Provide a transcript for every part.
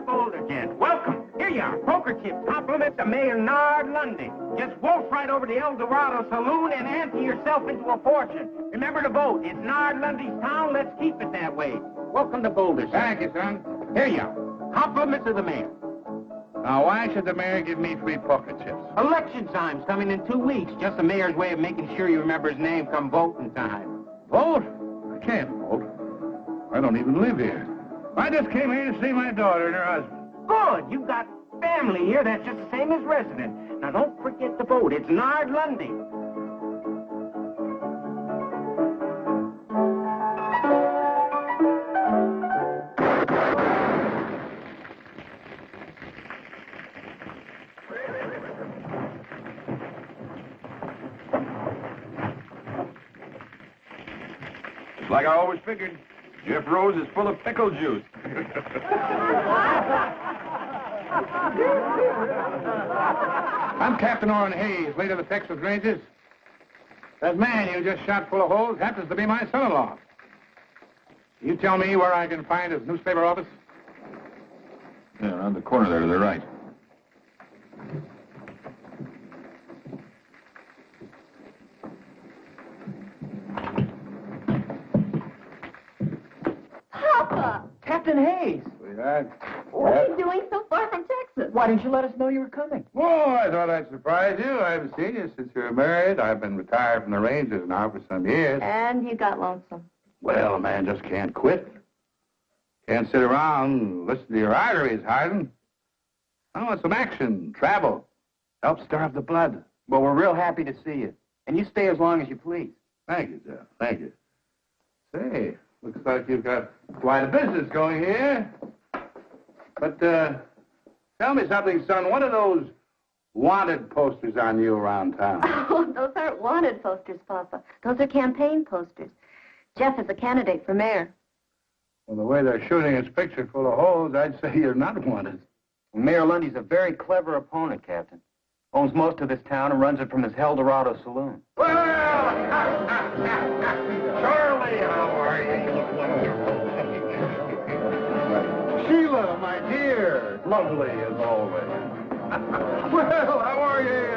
the Boulder, gents. Welcome. Here you are. Poker chips. Compliment to Mayor Nard Lundy. Just wolf right over to El Dorado Saloon and ante yourself into a fortune. Remember to vote. It's Nard Lundy's town. Let's keep it that way. Welcome to Boulder, sir. Thank you, son. Here you are. Compliments of the mayor. Now, why should the mayor give me free poker chips? Election time's coming in 2 weeks. Just the mayor's way of making sure you remember his name come voting time. Vote? I can't vote. I don't even live here. I just came here to see my daughter and her husband. Good. You've got family here that's just the same as resident. Now, don't forget to vote. It's Nard Lundy. Like I always figured, Jeff Rose is full of pickle juice. I'm Captain Orrin Hayes, late of the Texas Rangers. That man you just shot full of holes happens to be my son-in-law. You tell me where I can find his newspaper office? Yeah, around the corner there to the right. Papa! Captain Hayes! Sweetheart. What are you doing so far from Texas? Why didn't you let us know you were coming? Oh, I thought I'd surprise you. I haven't seen you since you were married. I've been retired from the Rangers now for some years. And you got lonesome. Well, a man just can't quit. Can't sit around and listen to your arteries harden. I want some action, travel. Help starve the blood. Well, we're real happy to see you. And you stay as long as you please. Thank you, Jeff. Thank you. Say, looks like you've got quite a business going here. But, tell me something, son. What are those wanted posters on you around town? Oh, those aren't wanted posters, Papa. Those are campaign posters. Jeff is a candidate for mayor. Well, the way they're shooting his picture full of holes, I'd say you're not wanted. Mayor Lundy's a very clever opponent, Captain. Owns most of this town and runs it from his El Dorado Saloon. Well, Charlie, how are you? Sheila, my dear, lovely as always. Well, how are you?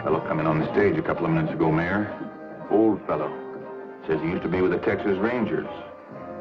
Fellow coming on the stage a couple of minutes ago, Mayor. Old fellow. Says he used to be with the Texas Rangers.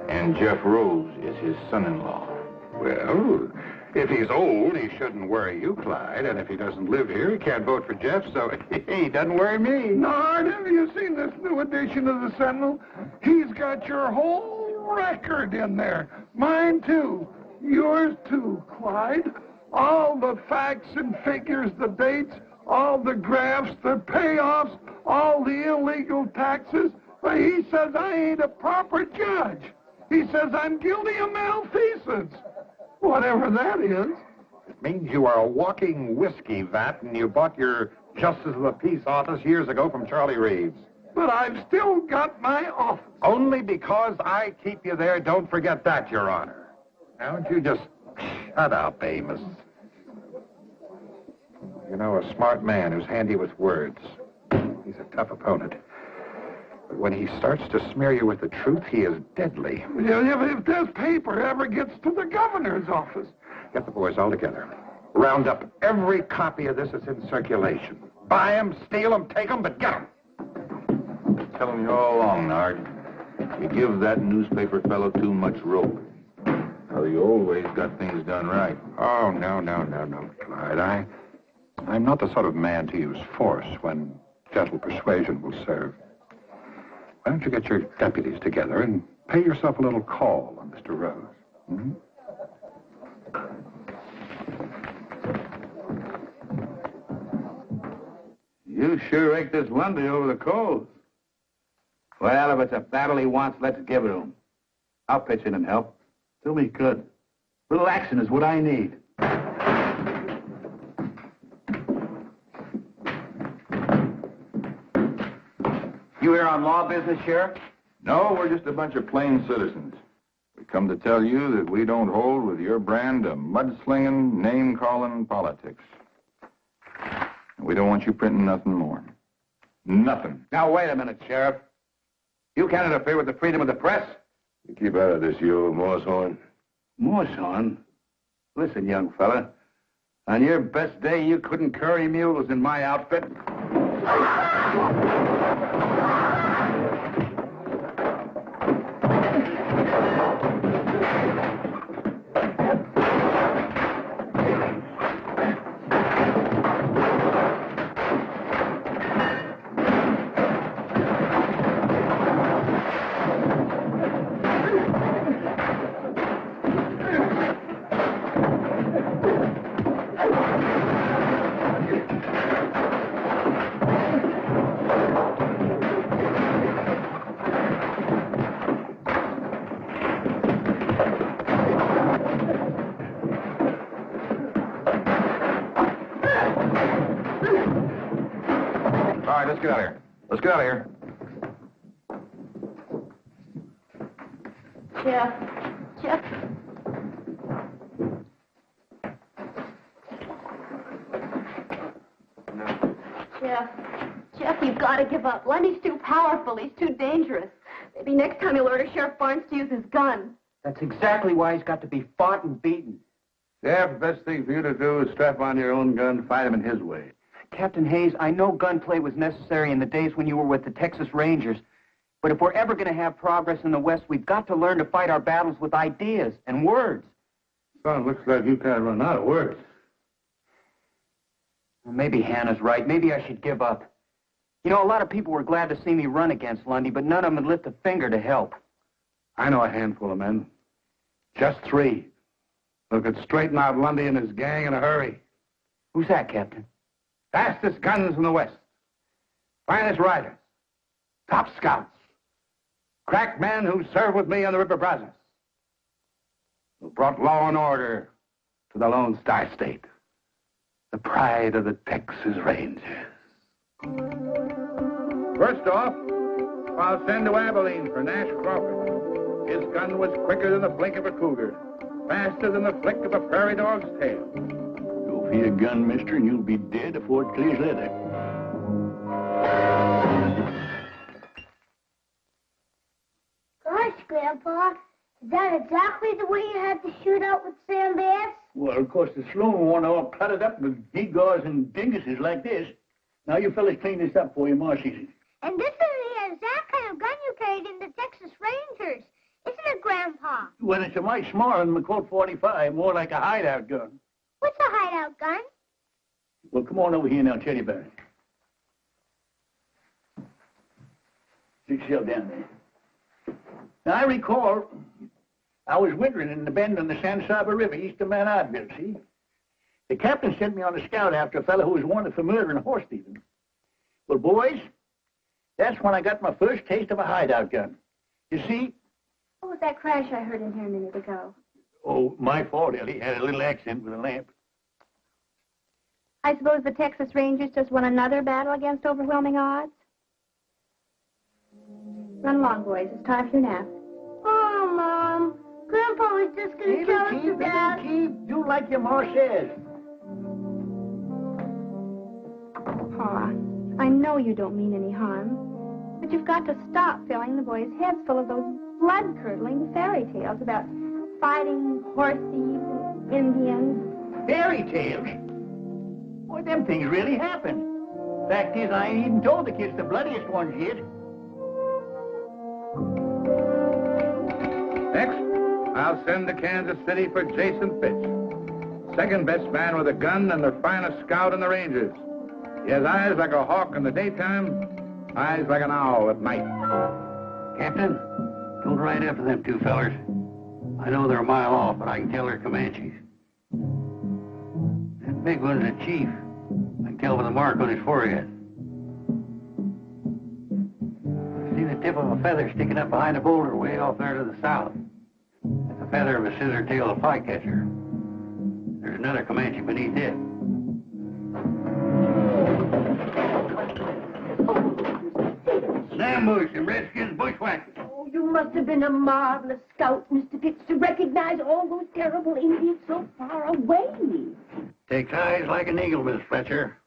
And Jeff Rose is his son-in-law. Well, if he's old, he shouldn't worry you, Clyde. And if he doesn't live here, he can't vote for Jeff, so he doesn't worry me. Nard, have you seen this new edition of the Sentinel? He's got your whole record in there. Mine, too. Yours, too, Clyde. All the facts and figures, the dates, all the graphs, the payoffs, all the illegal taxes. But he says I ain't a proper judge. He says I'm guilty of malfeasance. Whatever that is. It means you are a walking whiskey vat, and you bought your Justice of the Peace office years ago from Charlie Reeves. But I've still got my office. Only because I keep you there, don't forget that, Your Honor. Now, don't you just shut up, Amos. You know, a smart man who's handy with words. He's a tough opponent. But when he starts to smear you with the truth, he is deadly. If this paper ever gets to the governor's office. Get the boys all together. Round up every copy of this that's in circulation. Buy them, steal them, take them, but get them. Telling you all along, Nard. You give that newspaper fellow too much rope. Well, you always got things done right. Oh, no, Clyde. I'm not the sort of man to use force when gentle persuasion will serve. Why don't you get your deputies together and pay yourself a little call on Mr. Rose? Hmm? You sure raked this Lundy over the coals. Well, if it's a battle he wants, let's give it to him. I'll pitch in and help. Do me good. Little action is what I need. You here on law business, Sheriff? No, we're just a bunch of plain citizens. We come to tell you that we don't hold with your brand of mudslinging, name-calling politics. And we don't want you printing nothing more. Nothing. Now, wait a minute, Sheriff. You can't interfere with the freedom of the press. You keep out of this, you old moosehorn. Moosehorn? Listen, young fella. On your best day, you couldn't curry mules in my outfit. All right, let's get out of here. Let's get out of here. Jeff. Jeff, you've got to give up. Lundy's too powerful. He's too dangerous. Maybe next time he'll order Sheriff Barnes to use his gun. That's exactly why he's got to be fought and beaten. Sheriff, the best thing for you to do is strap on your own gun, fight him in his way. Captain Hayes, I know gunplay was necessary in the days when you were with the Texas Rangers. But if we're ever going to have progress in the West, we've got to learn to fight our battles with ideas and words. Son, looks like you can't run out of words. Well, maybe Hannah's right. Maybe I should give up. You know, a lot of people were glad to see me run against Lundy, but none of them would lift a finger to help. I know a handful of men. Just 3. Who could straighten out Lundy and his gang in a hurry. Who's that, Captain? Fastest guns in the West. Finest riders. Top scouts. Crack men who served with me on the River Brazos. Who brought law and order to the Lone Star State. The pride of the Texas Rangers. First off, I'll send to Abilene for Nash Crawford. His gun was quicker than the blink of a cougar. Faster than the flick of a prairie dog's tail. Go for your gun, mister, and you'll be dead before it clears leather. Gosh, Grandpa, is that exactly the way you had to shoot out with Sam Bass? Well, of course, the Sloan one all cluttered up with gewgaws and dinguses like this. Now, you fellas clean this up for you, Ma sees it. And this is the exact kind of gun you carried in the Texas Rangers, isn't it, Grandpa? Well, it's a mite smaller than the Colt 45, more like a hideout gun. What's a hideout gun? Well, come on over here and I'll tell you about it. Stick yourself down there. Now, I recall I was wintering in the bend on the San Saba River east of Mount Oddville, see? The captain sent me on a scout after a fellow who was wanted for murder and horse thieving. Well, boys, that's when I got my first taste of a hideout gun. You see? What was that crash I heard in here a minute ago? Oh, my fault, Ellie. Had a little accident with a lamp. I suppose the Texas Rangers just won another battle against overwhelming odds? Run along, boys. It's time for your nap. Oh, Mom. Grandpa was just going to tell us to Dad. Keep. Do like your ma says. Pa, I know you don't mean any harm, but you've got to stop filling the boys' heads full of those blood-curdling fairy tales about fighting horse thieves, Indians. Fairy tales? Boy, them things really happen. Fact is, I ain't even told the kids the bloodiest ones yet. Next, I'll send to Kansas City for Jason Fitch. Second best man with a gun and the finest scout in the Rangers. He has eyes like a hawk in the daytime, eyes like an owl at night. Captain, don't ride after them 2 fellers. I know they're a mile off, but I can tell they're Comanches. That big one's a chief. I can tell by the mark on his forehead. I see the tip of a feather sticking up behind a boulder way off there to the south. That's the feather of a scissor-tailed flycatcher. There's another Comanche beneath it. Ambush and Redskins bushwhackers. Oh, you must have been a marvelous scout, Mr. Pitts, to recognize all those terrible Indians so far away. Takes eyes like an eagle, Miss Fletcher.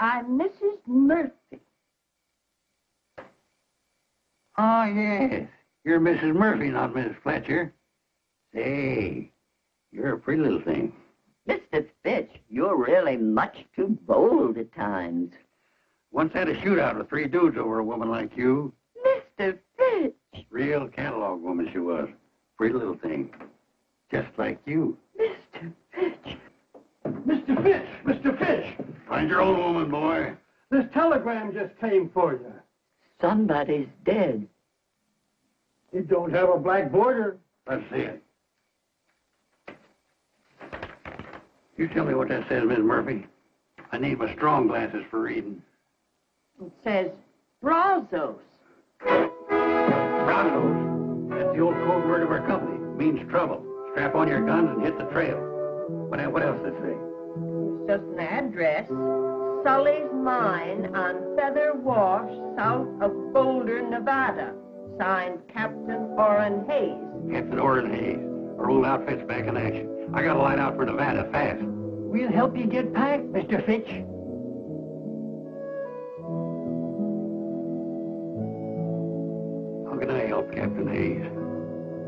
I'm Mrs. Murphy. Oh, yes. You're Mrs. Murphy, not Mrs. Fletcher. Say, you're a pretty little thing. Mr. Fitch, you're really much too bold at times. Once had a shootout with 3 dudes over a woman like you. Mr. Fitch! Real catalog woman she was. Pretty little thing. Just like you. Mr. Fitch! Mr. Fitch! Mr. Fitch! Find your own woman, boy. This telegram just came for you. Somebody's dead. It don't have a black border. Let's see it. You tell me what that says, Miss Murphy. I need my strong glasses for reading. It says Brazos. Brazos. That's the old code word of our company. It means trouble. Strap on your guns and hit the trail. What else does it say? It's just an address. Sully's Mine on Feather Wash, south of Boulder, Nevada. Signed Captain Orrin Hayes. Captain Orrin Hayes. Our old outfit's back in action. I gotta line out for Nevada fast. We'll help you get packed, Mr. Fitch. How can I help, Captain Hayes?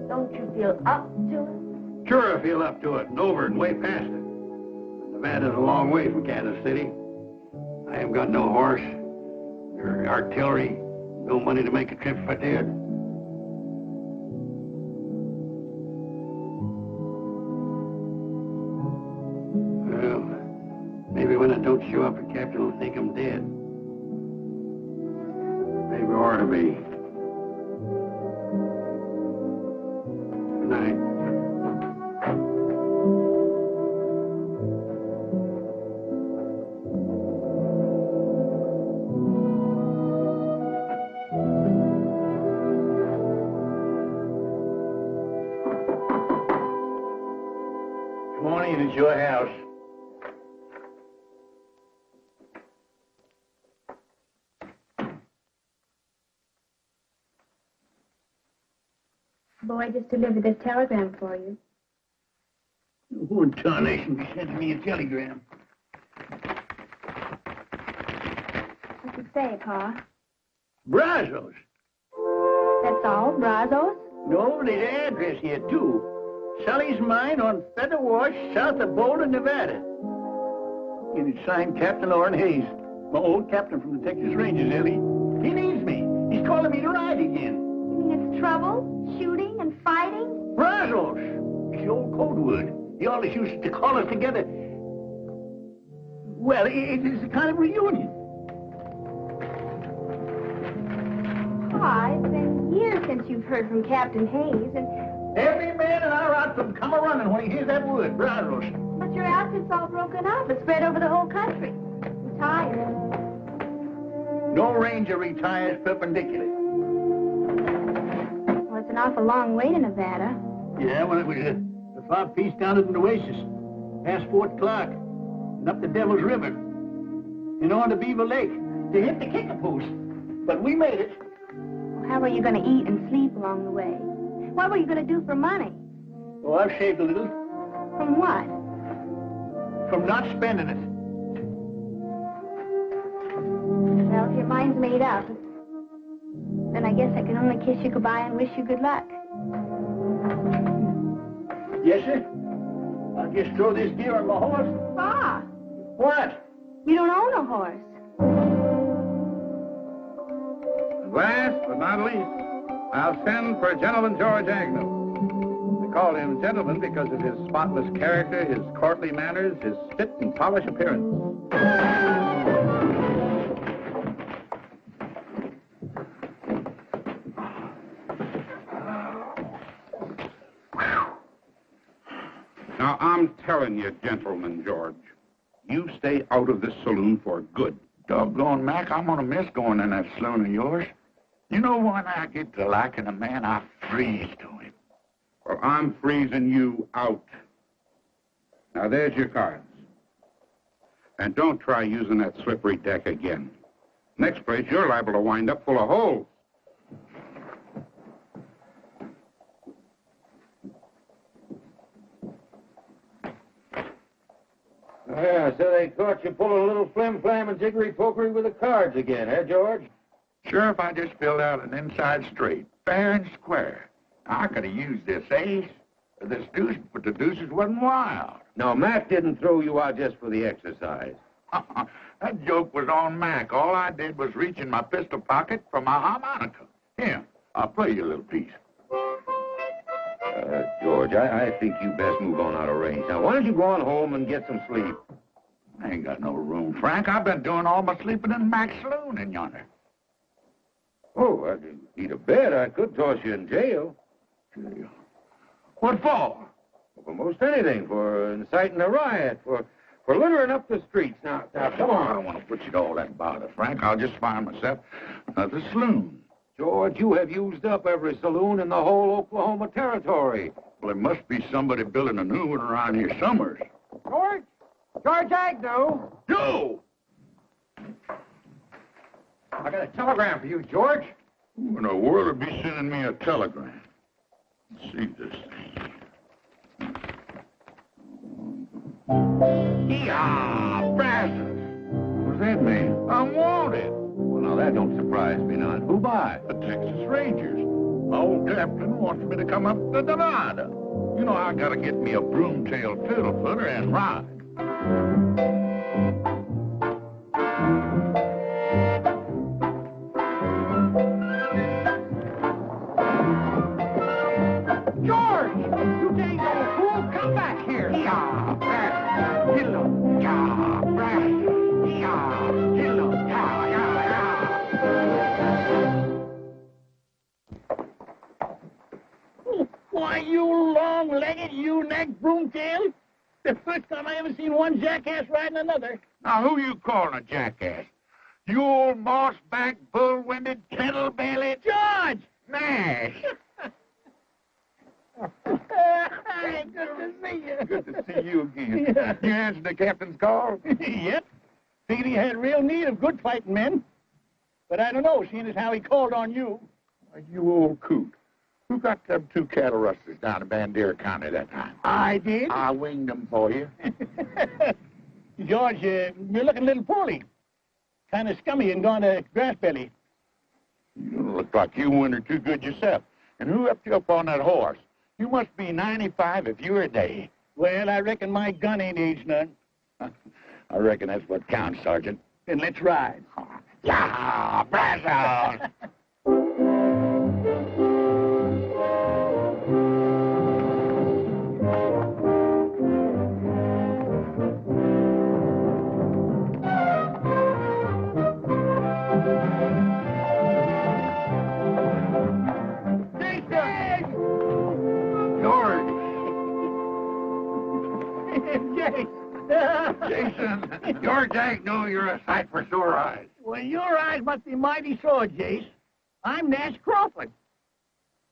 Don't you feel up to it? Sure, I feel up to it, and over and way past it. Nevada's a long way from Kansas City. I haven't got no horse, or artillery, no money to make a trip if I did. Well, maybe when I don't show up, the captain will think I'm dead. Maybe I ought to be. Good night. Come on in, it's your house. Boy just delivered this telegram for you. Who in tarnation sent me a telegram? What's it say, Pa? Brazos. That's all? Brazos? No, there's an address here, too. Sully's Mine on Feather Wash, south of Boulder, Nevada. And it's signed Captain Orrin Hayes, my old captain from the Texas Rangers, Ellie. He needs me. He's calling me to ride again. You mean it's trouble? Shooting and fighting? Brazos. It's the old code word. He always used to call us together. Well, it's a kind of reunion. Pa, it's been years since you've heard from Captain Hayes, and... Every man in our outfit come a-running when he hears that word, Brazos. But your outfit's all broken up. It's spread over the whole country. I'm tired. No ranger retires perpendicular. Well, it's an awful long way to Nevada. Yeah, well, it was a far piece down at the Oasis, past Fort Clark, and up the Devil's River, and on to Beaver Lake, to hit the kicker post. But we made it. Well, how are you going to eat and sleep along the way? What were you going to do for money? Oh, I've saved a little. From what? From not spending it. Well, if your mind's made up, then I guess I can only kiss you goodbye and wish you good luck. Yes, sir? I'll just throw this gear on my horse. Pa! What? You don't own a horse. And last but not least, I'll send for Gentleman George Agnew. We call him gentleman because of his spotless character, his courtly manners, his fit and polished appearance. Now, I'm telling you, Gentleman George, you stay out of this saloon for good. Doggone, Mac, I'm gonna miss going in that saloon of yours. You know, when I get to liking a man, I freeze to him. Well, I'm freezing you out. Now, there's your cards. And don't try using that slippery deck again. Next place, you're liable to wind up full of holes. Yeah, so they caught you pulling a little flim-flam and jiggery-pokery with the cards again, eh, George? Sheriff, I just filled out an inside straight, fair and square. I could have used this ace, or this deuce, but the deuces wasn't wild. No, Mac didn't throw you out just for the exercise. That joke was on Mac. All I did was reach in my pistol pocket for my harmonica. Here, I'll play you a little piece. George, I think you best move on out of range. Now, why don't you go on home and get some sleep? I ain't got no room, Frank. I've been doing all my sleeping in Mac's saloon in yonder. Oh, I need a bed. I could toss you in jail. Jail? What for? For most anything. For inciting a riot. For littering up the streets. Now, come on. I don't want to put you to all that bother, Frank. I'll just find myself another saloon. George, you have used up every saloon in the whole Oklahoma territory. Well, there must be somebody building a new one around here somewhere. George? George Agnew! You! I got a telegram for you, George. Who in the world would be sending me a telegram? Let's see this thing. Yeah, Brazos. What's that mean? I'm wanted. Well, now, that don't surprise me none. Who by? The Texas Rangers. My old captain wants me to come up to Nevada. You know, I gotta get me a broom-tailed fiddle-footer and ride. George! You dang old fool! Come back here! Yeah, Brazos. Hello. Yeah, Brazos. Yeah, hello. Yeah, yeah. Why, you long-legged, you-necked broomtail? The first time I ever seen one jackass riding another. Now, who you calling a jackass? You old moss-backed, bull-winded, kettle-bellied... George! Nash! Hey, good to see you. Good to see you again. Yeah. You answered the captain's call? Yep. Figured he had real need of good fighting men. But I don't know, seeing as how he called on you. Why, you old coot. Who got them two cattle rustlers down in Bandera County that time? I did. I winged them for you. George, you're looking a little poorly. Kind of scummy and gone to grass belly. You look like you wintered too good yourself. And who upped you up on that horse? You must be 95 if you're a day. Well, I reckon my gun ain't aged none. I reckon that's what counts, Sergeant. Then let's ride. Yeah, Brazos! Jason, George Agnew, you're a sight for sore eyes. Well, your eyes must be mighty sore, Jace. I'm Nash Crawford.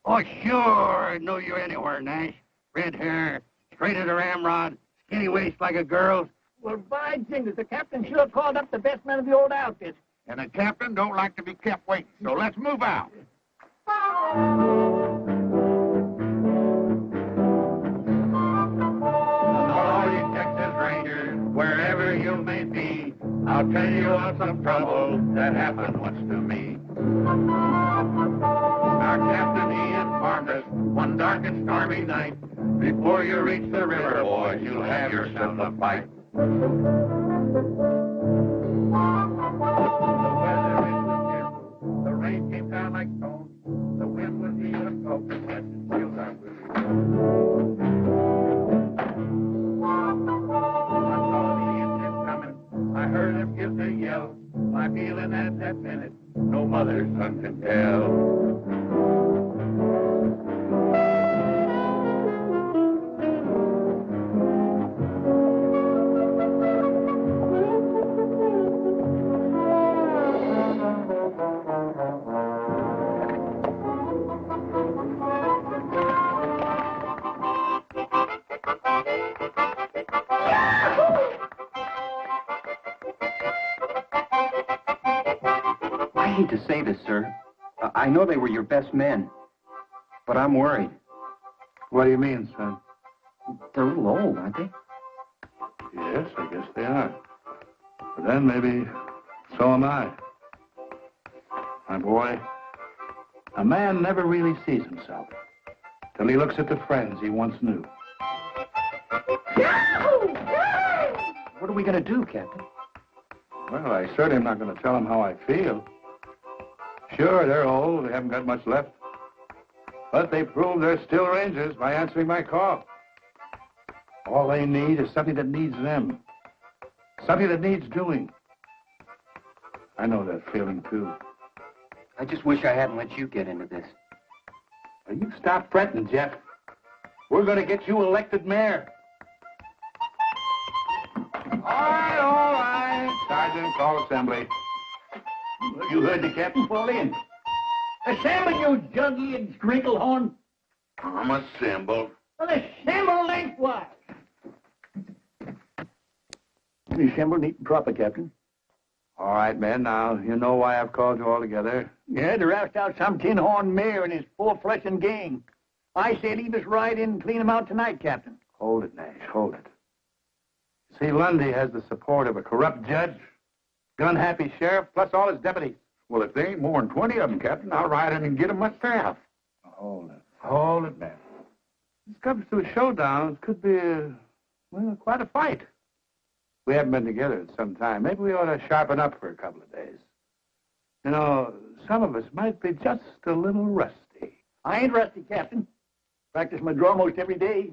Oh, sure. I know you anywhere, Nash. Red hair, straight as a ramrod, skinny waist like a girl's. Well, by jingles, the captain sure called up the best men of the old outfit. And the captain don't like to be kept waiting, so let's move out. All you Texas Rangers, wherever you may be, I'll tell you of some trouble that happened once to me. Our captain, he informed us one dark and stormy night, before you reach the river, boys, you'll have yourself a fight. The weather it was fearful. The rain came down like stones. The wind was even smoking, but still I will. I saw the Indians coming. I heard them give their yell. My feeling at that minute, no mother's son can tell. I hate to say this, sir. I know they were your best men, but I'm worried. What do you mean, son? They're a little old, aren't they? Yes, I guess they are. But then maybe so am I. My boy, a man never really sees himself till he looks at the friends he once knew. What are we going to do, Captain? Well, I certainly am not going to tell them how I feel. Sure, they're old. They haven't got much left. But they prove they're still Rangers by answering my call. All they need is something that needs them. Something that needs doing. I know that feeling, too. I just wish I hadn't let you get into this. Now, you stop fretting, Jeff. We're going to get you elected mayor. All right. Sergeant, call assembly. You heard the captain fall in. Assemble, you jug-eared scrinkle-horn. I'm assembled. Well, assemble lengthwise. Assemble neat and proper, Captain. All right, men, now, you know why I've called you all together. Yeah, to roust out some tinhorn mayor and his full-fledged gang. I say leave us right in and clean him out tonight, Captain. Hold it, Nash, hold it. See, Lundy has the support of a corrupt judge, gun-happy sheriff, plus all his deputies. Well, if there ain't more than 20 of them, Captain, I'll ride in and get them myself. Hold it, man. This comes to a showdown. It could be, quite a fight. We haven't been together in some time. Maybe we ought to sharpen up for a couple of days. You know, some of us might be just a little rusty. I ain't rusty, Captain. Practice my draw most every day.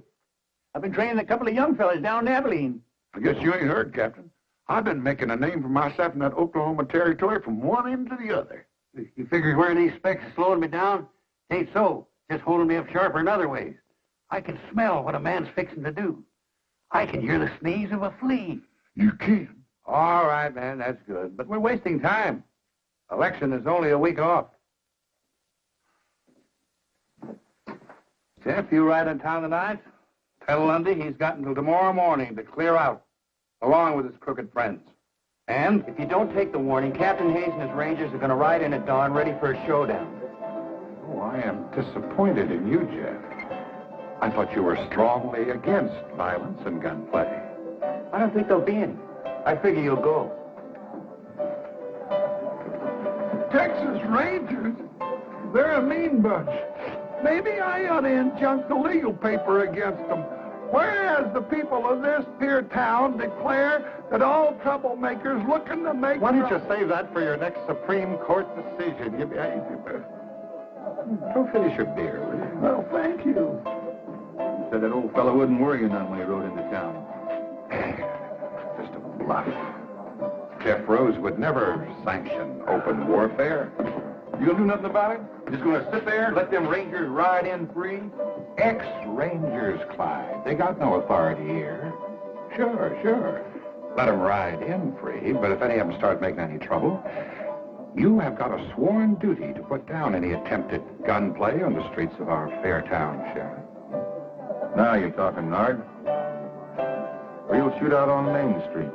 I've been training a couple of young fellas down in Abilene. I guess you ain't heard, Captain. I've been making a name for myself in that Oklahoma territory from one end to the other. You figure wearing these specs is slowing me down? Ain't so. Just holding me up sharper in other ways. I can smell what a man's fixing to do. I can hear the sneeze of a flea. You can. All right, man, that's good. But we're wasting time. Election is only a week off. Jeff, you ride in town tonight? Tell Lundy he's got until tomorrow morning to clear out, along with his crooked friends. And if you don't take the warning, Captain Hayes and his Rangers are going to ride in at dawn ready for a showdown. Oh, I am disappointed in you, Jeff. I thought you were strongly against violence and gunplay. I don't think there'll be any. I figure you'll go. Texas Rangers? They're a mean bunch. Maybe I ought to injunct the legal paper against them. Whereas the people of this here town declare that all troublemakers looking to make... Why don't you save that for your next Supreme Court decision? Go finish your beer, will you? Well, thank you. You said that old fellow wouldn't worry you none when he rode into town. Just a bluff. Jeff Rose would never sanction open warfare. You gonna do nothing about it? Just gonna sit there and let them Rangers ride in free? Ex-Rangers, Clyde. They got no authority here. Sure. Let them ride in free, but if any of them start making any trouble, you have got a sworn duty to put down any attempted gunplay on the streets of our fair town, Sheriff. Now you're talking, Nard. Real shootout on Main Street.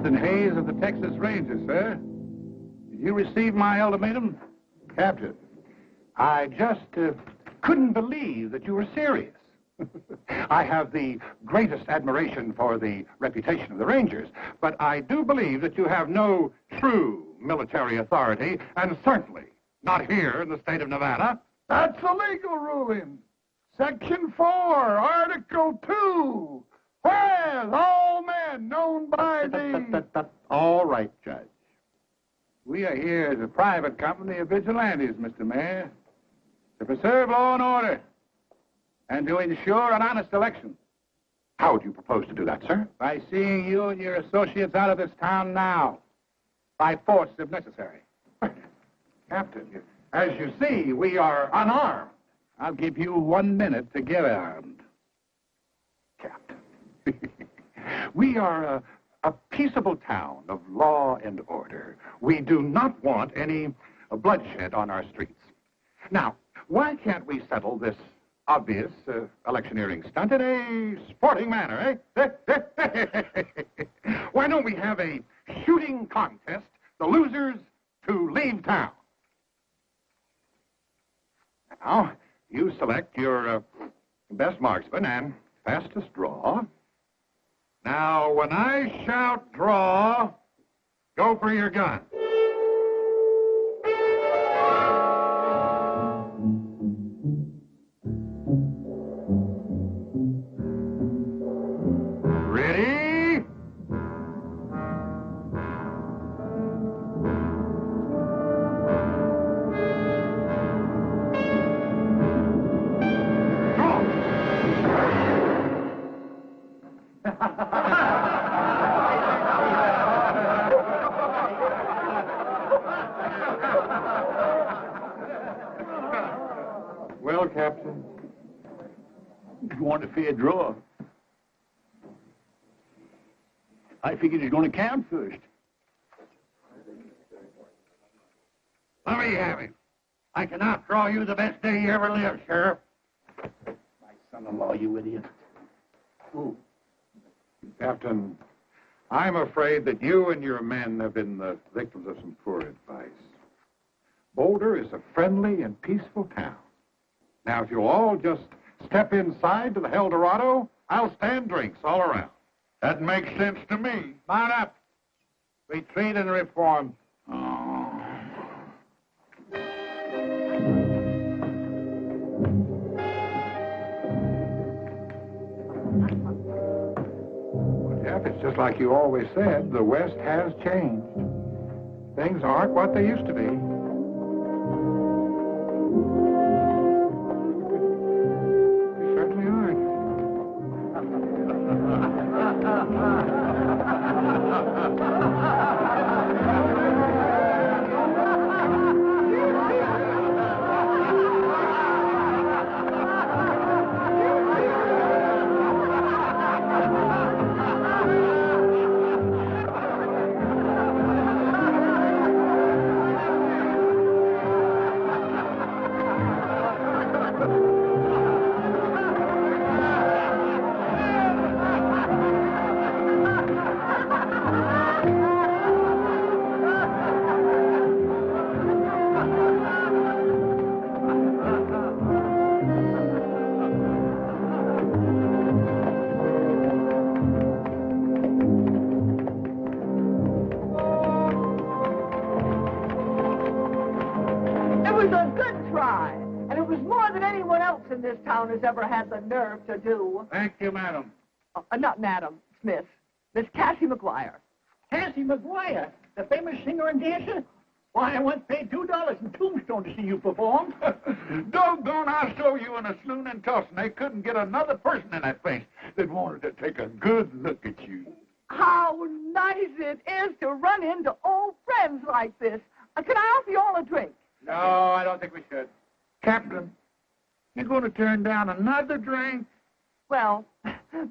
Captain Hayes of the Texas Rangers, sir. Did you receive my ultimatum? Captain, I just couldn't believe that you were serious. I have the greatest admiration for the reputation of the Rangers, but I do believe that you have no true military authority, and certainly not here in the state of Nevada. That's a legal ruling. Section 4, Article 2. Whereas all men known by the... All right, Judge. We are here as a private company of vigilantes, Mr. Mayor, to preserve law and order and to ensure an honest election. How do you propose to do that, sir? By seeing you and your associates out of this town now, by force if necessary. Captain, as you see, we are unarmed. I'll give you 1 minute to get armed. Captain. We are a peaceable town of law and order. We do not want any bloodshed on our streets. Now, why can't we settle this obvious electioneering stunt in a sporting manner, eh? Why don't we have a shooting contest, the losers to leave town? Now, you select your best marksman and fastest draw. Now, when I shout draw, go for your gun. Ready? Well, Captain, You want a fair draw? I figured it's going to count first. Let me have it. I can outdraw you the best day you ever lived, Sheriff. My son-in-law, you idiot. Ooh. Captain, I'm afraid that you and your men have been the victims of some poor advice. Boulder is a friendly and peaceful town. Now, if you'll all just step inside to the Eldorado, I'll stand drinks all around. That makes sense to me. Mount up. Retreat and reform. Well, Jeff, it's just like you always said, the West has changed. Things aren't what they used to be. They certainly aren't. This town has ever had the nerve to do. Thank you, madam. Not Madam Smith. Miss Cassie McGuire. Cassie McGuire, the famous singer and dancer? Why, I once paid $2 in Tombstone to see you perform. Doggone, I saw you in a saloon in Tulsa, and they couldn't get another person in that place that wanted to take a good look at you. How nice it is to run into old friends like this. Can I offer you all a drink? No, I don't think we should. Captain, you're going to turn down another drink? Well,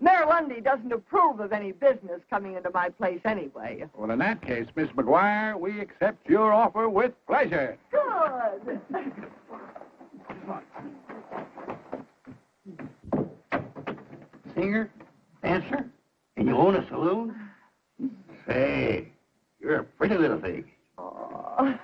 Mayor Lundy doesn't approve of any business coming into my place anyway. Well, in that case, Miss McGuire, we accept your offer with pleasure. Good. Singer? Dancer? And you own a saloon? Say, you're a pretty little thing. Oh.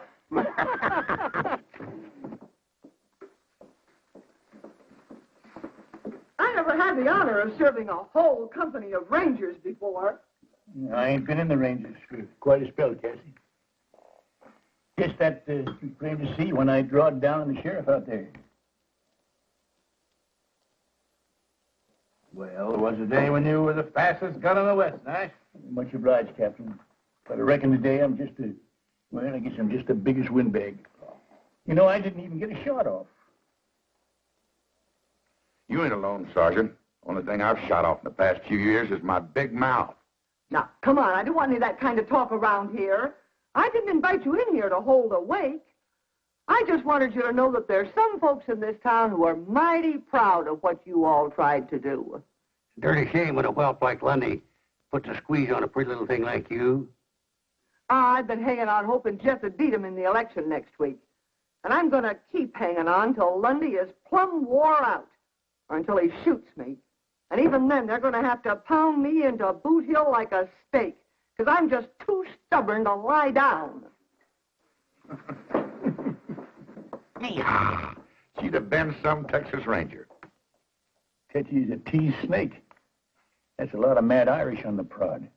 I never had the honor of serving a whole company of Rangers before. I ain't been in the Rangers for quite a spell, Cassie. Just that you came to see when I drawed down the sheriff out there. Well, it was a day when you were the fastest gun in the West, eh? Much obliged, Captain. But I reckon today I'm just the, well, I guess I'm just the biggest windbag. You know, I didn't even get a shot off. You ain't alone, Sergeant. Only thing I've shot off in the past few years is my big mouth. Now, come on, I don't want any of that kind of talk around here. I didn't invite you in here to hold a wake. I just wanted you to know that there's some folks in this town who are mighty proud of what you all tried to do. Dirty shame when a whelp like Lundy puts a squeeze on a pretty little thing like you. I've been hanging on hoping Jeff would beat him in the election next week. And I'm going to keep hanging on till Lundy is plumb wore out, or until he shoots me. And even then, they're going to have to pound me into Boot Hill like a steak, because I'm just too stubborn to lie down. Yeah, she'd have been some Texas Ranger. Tetchy's a teased snake. That's a lot of mad Irish on the prod.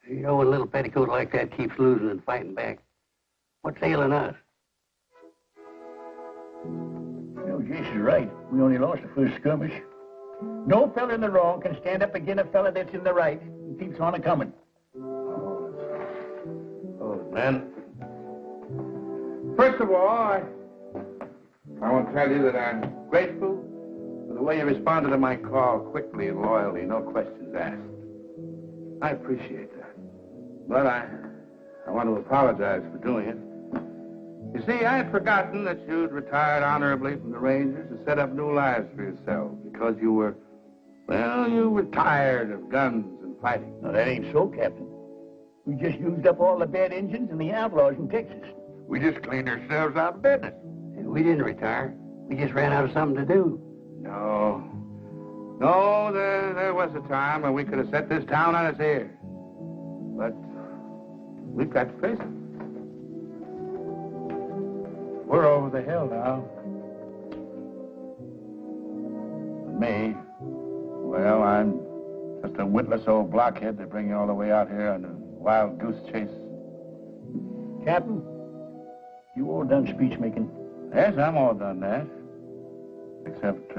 You know, when a little petticoat like that keeps losing and fighting back, what's ailing us? You know, Jason's right. We only lost the first skirmish. No fella in the wrong can stand up against a fella that's in the right and keeps on a-coming. Oh, man. First of all, I want to tell you that I'm grateful for the way you responded to my call quickly and loyally, no questions asked. I appreciate that. But I want to apologize for doing it. You see, I had forgotten that you'd retired honorably from the Rangers to set up new lives for yourself because you were tired of guns and fighting. No, that ain't so, Captain. We just used up all the bad engines and the outlaws in Texas. We just cleaned ourselves out of business. We didn't retire. We just ran out of something to do. No, there was a time when we could have set this town on its ears. But we've got to face it. We're over the hill now. Me, well, I'm just a witless old blockhead to bring you all the way out here on a wild goose chase. Captain, you all done speech making? Yes, I'm all done that. Except,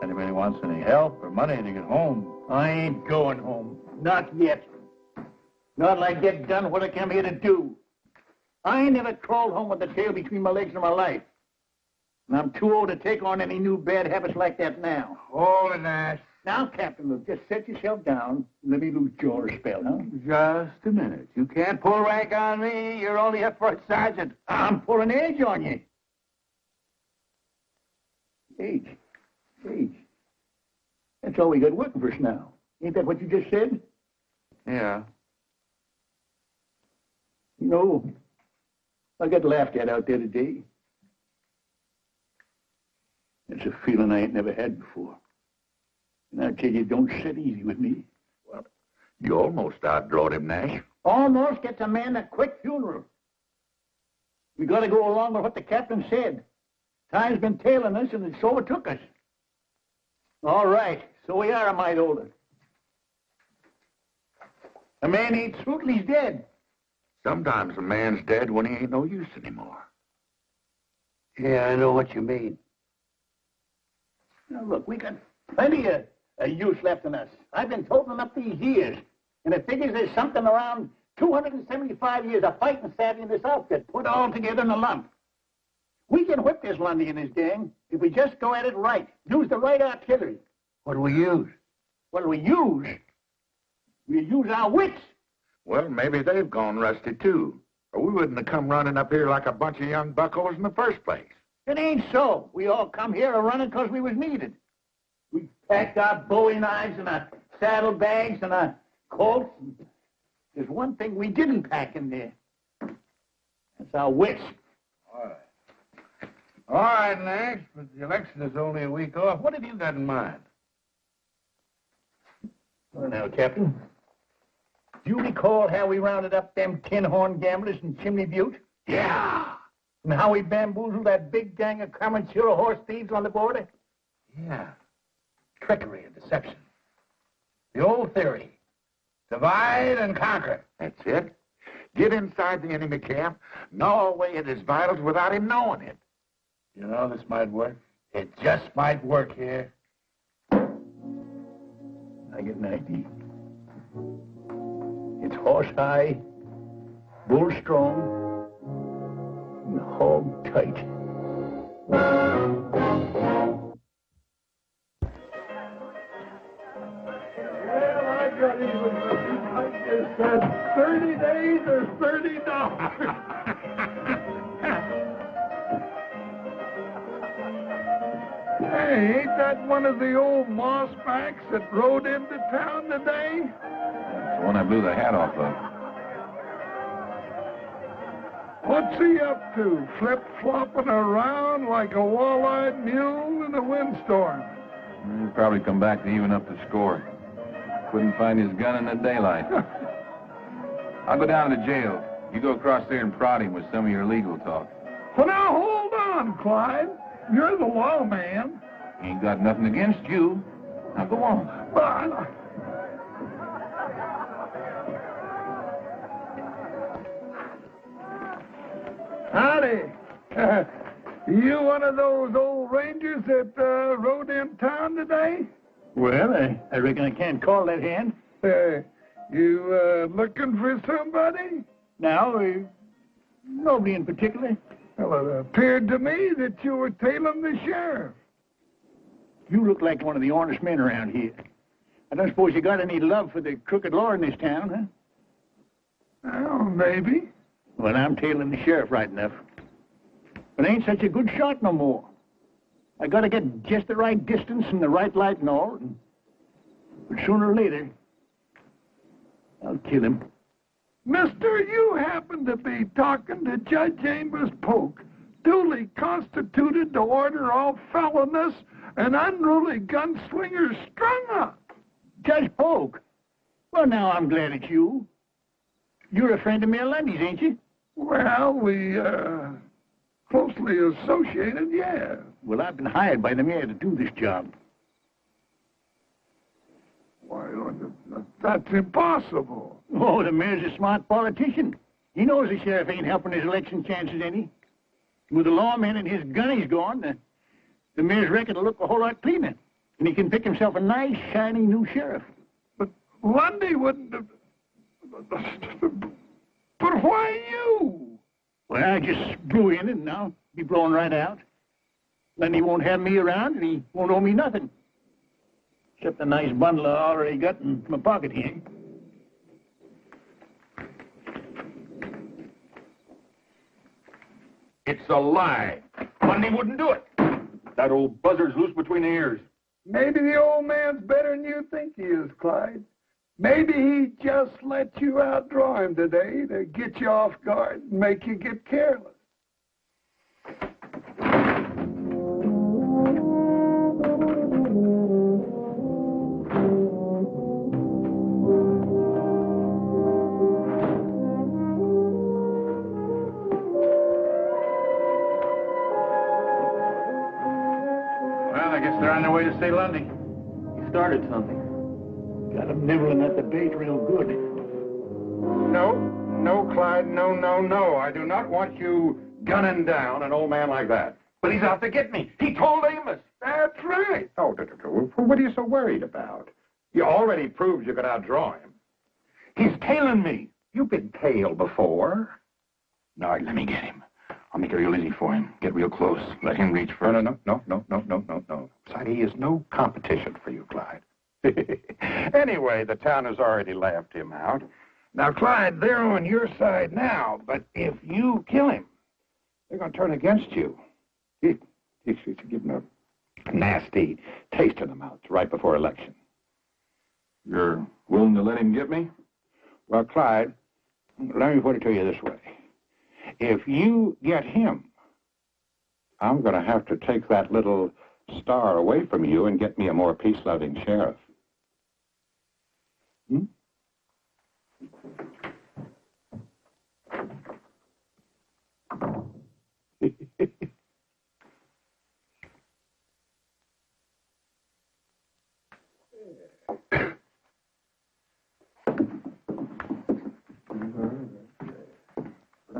anybody wants any help or money to get home? I ain't going home. Not yet. Not till I get done what I came here to do. I ain't never crawled home with the tail between my legs in my life. And I'm too old to take on any new bad habits like that now. Hold it, Nash. Now, Captain, look, just set yourself down and let me lose jaw a spell, huh? Just a minute. You can't pull rank on me. You're only a first sergeant. I'm pulling age on you. Age. That's all we got working for us now. Ain't that what you just said? Yeah. You know, I got laughed at out there today. It's a feeling I ain't never had before. And I tell you, it don't sit easy with me. Well, you almost outdrawed him, Nash. Almost gets a man a quick funeral. We got to go along with what the captain said. Time's been tailing us, and it so took us. All right, so we are a mite older. A man ain't through till he's dead. Sometimes a man's dead when he ain't no use anymore. Yeah, I know what you mean. Now, look, we got plenty of use left in us. I've been toting up these years, and it figures there's something around 275 years of fighting savvy in this outfit, put all together in a lump. We can whip this Lundy and his gang if we just go at it right, use the right artillery. What do we use? What do we use? We use our wits. Well, maybe they've gone rusty, too. Or we wouldn't have come running up here like a bunch of young buckos in the first place. It ain't so. We all come here a-running because we was needed. We packed our bowie knives and our saddlebags and our Colts. There's one thing we didn't pack in there. That's our wits. All right, Nash, but the election is only a week off. What have you got in mind? Well, now, Captain, Do you recall how we rounded up them tinhorn gamblers in Chimney Butte? Yeah. And how we bamboozled that big gang of Comanchero horse thieves on the border? Yeah. Trickery and deception. The old theory. Divide and conquer. That's it. Get inside the enemy camp, gnaw away at his vitals without him knowing it. You know, this might work. It just might work here. I get an idea. It's horse high, bull strong, and hog tight. Well, I got even with you. I just said 30 days or $30. Hey, ain't that one of the old mossbacks that rode into town today? That's the one I blew the hat off of. What's he up to? Flip-flopping around like a wall-eyed mule in a windstorm. He'll probably come back to even up the score. Couldn't find his gun in the daylight. I'll go down to the jail. You go across there and prod him with some of your legal talk. Well, now, hold on, Clyde. You're the lawman. Ain't got nothing against you. Now go on. But... Howdy. You one of those old rangers that rode in town today? Well, I reckon I can't call that hand. You looking for somebody? Now, nobody in particular. Well, it appeared to me that you were tailing the sheriff. You look like one of the honest men around here. I don't suppose you got any love for the crooked law in this town, huh? Well, maybe. Well, I'm tailing the sheriff right enough. But I ain't such a good shot no more. I gotta get just the right distance and the right light and all. But sooner or later, I'll kill him. Mister, you happen to be talking to Judge Amos Polk, duly constituted to order all felonious and unruly gunslingers strung up. Judge Polk? Well, now I'm glad it's you. You're a friend of Mayor Lundy's, ain't you? Well, we, closely associated, yeah. Well, I've been hired by the mayor to do this job. Why, that's impossible. Oh, the mayor's a smart politician. He knows the sheriff ain't helping his election chances any. With the lawman and his gunnies gone, the mayor's record will look a whole lot cleaner. And he can pick himself a nice, shiny new sheriff. But Lundy wouldn't have... But why you? Well, I just blew in and now be blowing right out. Then he won't have me around and he won't owe me nothing. Except the nice bundle I already got in my pocket here. It's a lie. Lundy wouldn't do it. That old buzzard's loose between the ears. Maybe the old man's better than you think he is, Clyde. Maybe he just let you outdraw him today to get you off guard and make you get careless. Well, I guess they're on their way to see Lundy. He started something. Got him nibbling at the bait real good. No, Clyde, no. I do not want you gunning down an old man like that. But he's out to get me. He told Amos. That's right. Oh, what are you so worried about? You already proved you could outdraw him. He's tailing me. You've been tailed before. All right, let me get him. I'll make it real easy for him. Get real close. Let him reach first. No. Besides, he is no competition for you, Clyde. Anyway, the town has already laughed him out. Now, Clyde, they're on your side now, but if you kill him, they're going to turn against you. You should give them a nasty taste in the mouth right before election. You're willing to let him get me? Well, Clyde, let me put it to you this way. If you get him, I'm going to have to take that little star away from you and get me a more peace-loving sheriff.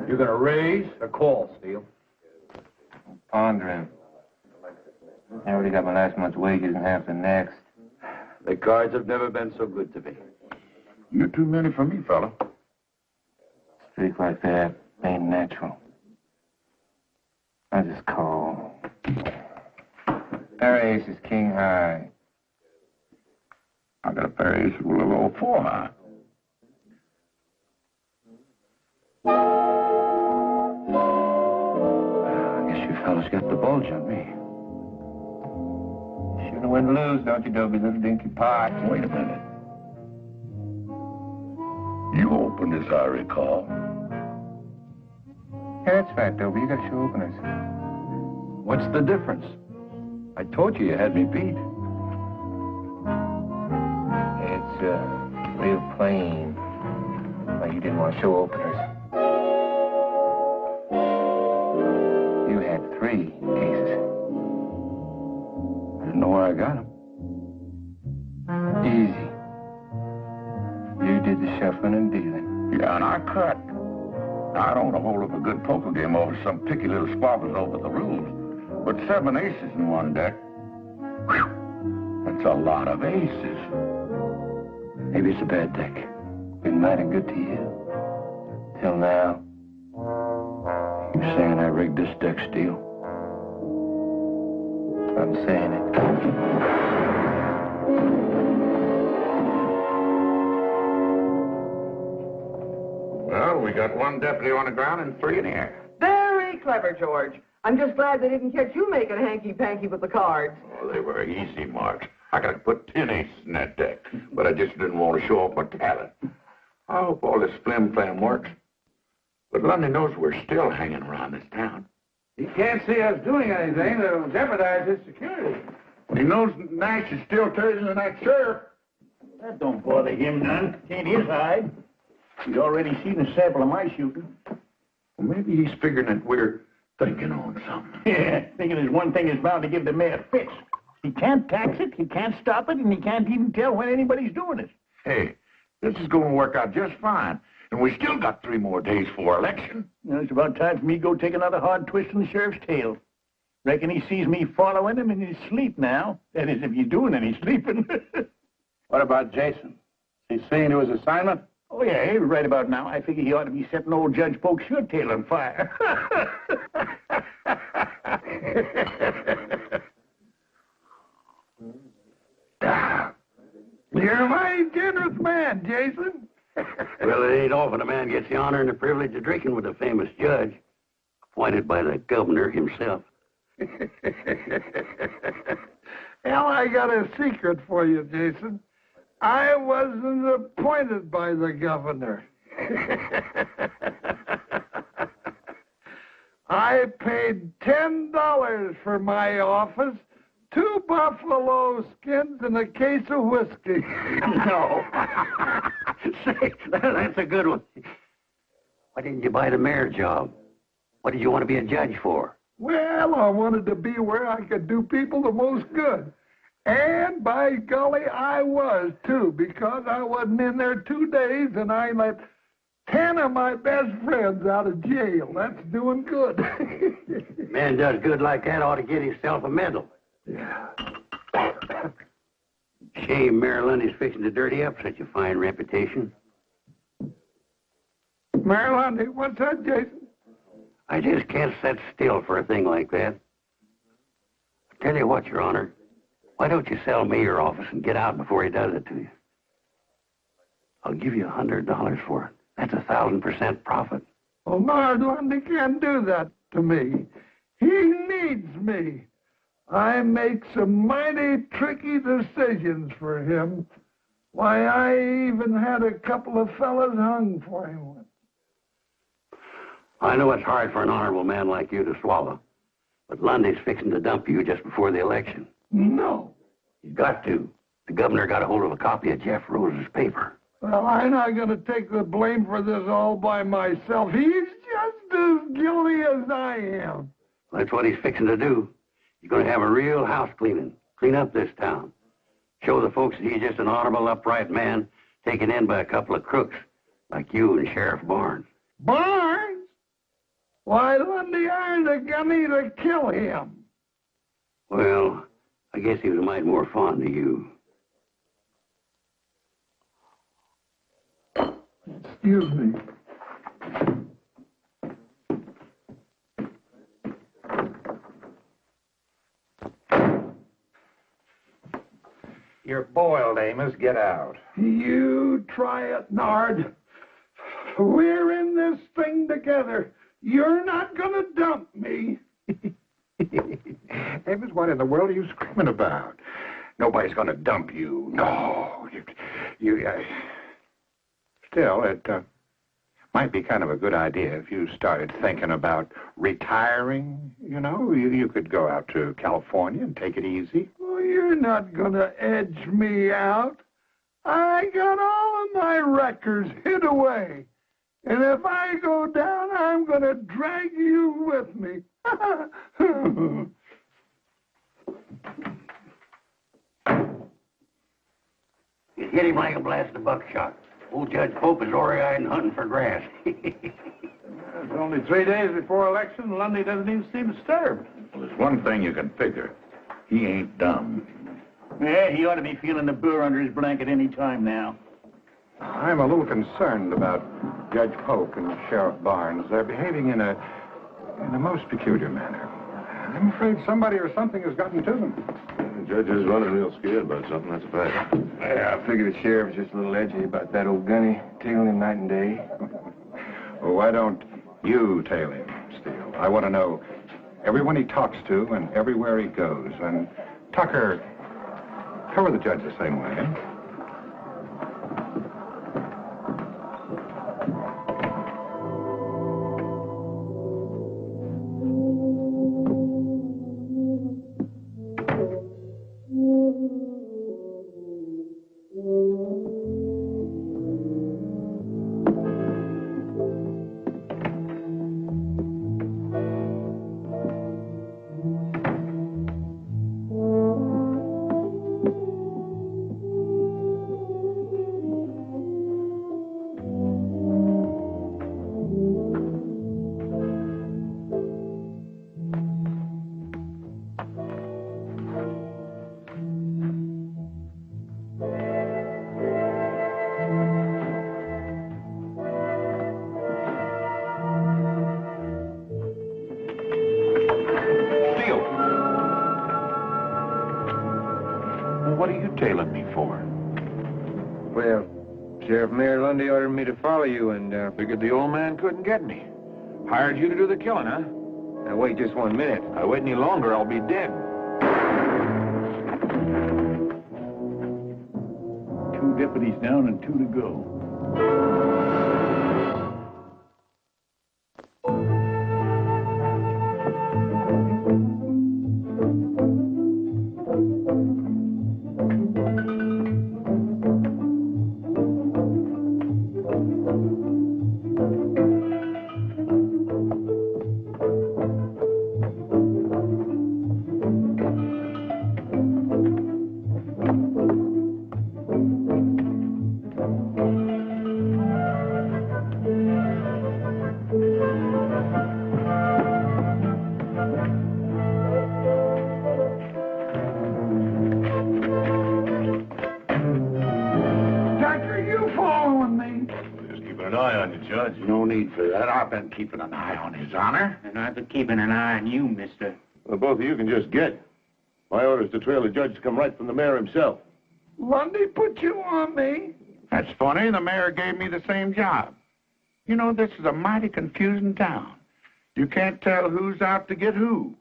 You gonna raise or call, Steele? Pondering. I already got my last month's wages and half the next. The cards have never been so good to me. You're too many for me, fella. Streak like that ain't natural. I just call. Pair of aces, king high. I got a pair of aces with a little 4 high. I guess you fellas got the bulge on me. Shouldn't win to lose, don't you, Dobie, little dinky pot? Wait a minute. You opened as I recall. Yeah, that's right, Dobie. You got to show openers. What's the difference? I told you had me beat. It's, real plain. Why you didn't want to show openers. You had 3 aces. I didn't know where I got them. Easy. You did the shuffling and dealing. Yeah, and I cut. Now, I don't want to hold up a good poker game over some picky little squabbles over the rules. But 7 aces in one deck, whew, that's a lot of aces. Maybe it's a bad deck. Been mighty good to you. Till now. You're saying I rigged this deck, Steele? I'm saying it. Well, we got 1 deputy on the ground and 3 in the air. Very clever, George. I'm just glad they didn't catch you making hanky-panky with the cards. Oh, they were easy marks. I could have put 10 aces in that deck, but I just didn't want to show off my talent. I hope all this flim-flam works. But Lundy knows we're still hanging around this town. He can't see us doing anything that'll jeopardize his security. He knows Nash is still turning in that sheriff. That don't bother him none. Can't his hide. He's already seen a sample of my shooting. Well, maybe he's figuring that we're thinking on something. Yeah, thinking there's one thing that's bound to give the mayor fits. He can't tax it, he can't stop it, and he can't even tell when anybody's doing it. Hey, this is going to work out just fine. And we still got 3 more days for election. You know, it's about time for me to go take another hard twist in the sheriff's tail. Reckon he sees me following him in his sleep now. That is, if he's doing any sleeping. What about Jason? Is he seeing to his assignment? Oh, yeah, right about now. I figure he ought to be setting old Judge Polk's shirt tail on fire. You're a mighty generous man, Jason. Well, it ain't often a man gets the honor and the privilege of drinking with a famous judge, appointed by the governor himself. Well, I got a secret for you, Jason. I wasn't appointed by the governor. I paid $10 for my office, 2 buffalo skins, and a case of whiskey. No. Say, that's a good one. Why didn't you buy the mayor job? What did you want to be a judge for? Well, I wanted to be where I could do people the most good. And by golly, I was, too, because I wasn't in there 2 days, and I let 10 of my best friends out of jail. That's doing good. Man does good like that ought to get himself a medal. Yeah. Shame Mayor Lundy's fixing to dirty up such a fine reputation. Mayor Lundy, what's that, Jason? I just can't sit still for a thing like that. I tell you what, Your Honor, why don't you sell me your office and get out before he does it to you? I'll give you $100 for it. That's 1,000% profit. Well, Mayor Lundy can't do that to me. He needs me. I make some mighty tricky decisions for him. Why, I even had a couple of fellas hung for him once. I know it's hard for an honorable man like you to swallow, but Lundy's fixing to dump you just before the election. No. He's got to. The governor got a hold of a copy of Jeff Rose's paper. Well, I'm not going to take the blame for this all by myself. He's just as guilty as I am. That's what he's fixing to do. He's going to have a real house cleaning. Clean up this town. Show the folks that he's just an honorable, upright man taken in by a couple of crooks like you and Sheriff Barnes. Barnes? Why, Lundy hired a gunny to kill him. Well, I guess he was a mite more fond of you. Excuse me. You're boiled, Amos. Get out. You try it, Nard. We're in this thing together. You're not going to dump me. Amos, what in the world are you screaming about? Nobody's going to dump you. No. Still, it might be kind of a good idea if you started thinking about retiring. You know, you could go out to California and take it easy. Well, you're not going to edge me out. I got all of my records hid away. And if I go down, I'm going to drag you with me. You hit him like a blast of buckshot. Old Judge Pope is ore-eyed and hunting for grass. It's only 3 days before election, and Lundy doesn't even seem disturbed. Well, there's one thing you can figure. He ain't dumb. Yeah, he ought to be feeling the burr under his blanket any time now. I'm a little concerned about Judge Polk and Sheriff Barnes. They're behaving in a most peculiar manner. I'm afraid somebody or something has gotten to them. The judge is running real scared about something, that's a fact. Yeah, I figured the sheriff was just a little edgy about that old gunny, tailing him night and day. Well, why don't you tail him, Steele? I want to know everyone he talks to and everywhere he goes. And Tucker, cover the judge the same way, eh? What are you tailing me for? Well, Sheriff Mayor Lundy ordered me to follow you and, Figured the old man couldn't get me. Hired you to do the killing, huh? now wait just 1 minute. If I wait any longer, I'll be dead. 2 deputies down and 2 to go. No need for that. I've been keeping an eye on His Honor. And I've been keeping an eye on you, mister. Well, both of you can just get. My orders to trail the judge to come right from the mayor himself. Lundy put you on me. That's funny. The mayor gave me the same job. You know, this is a mighty confusing town. You can't tell who's out to get who.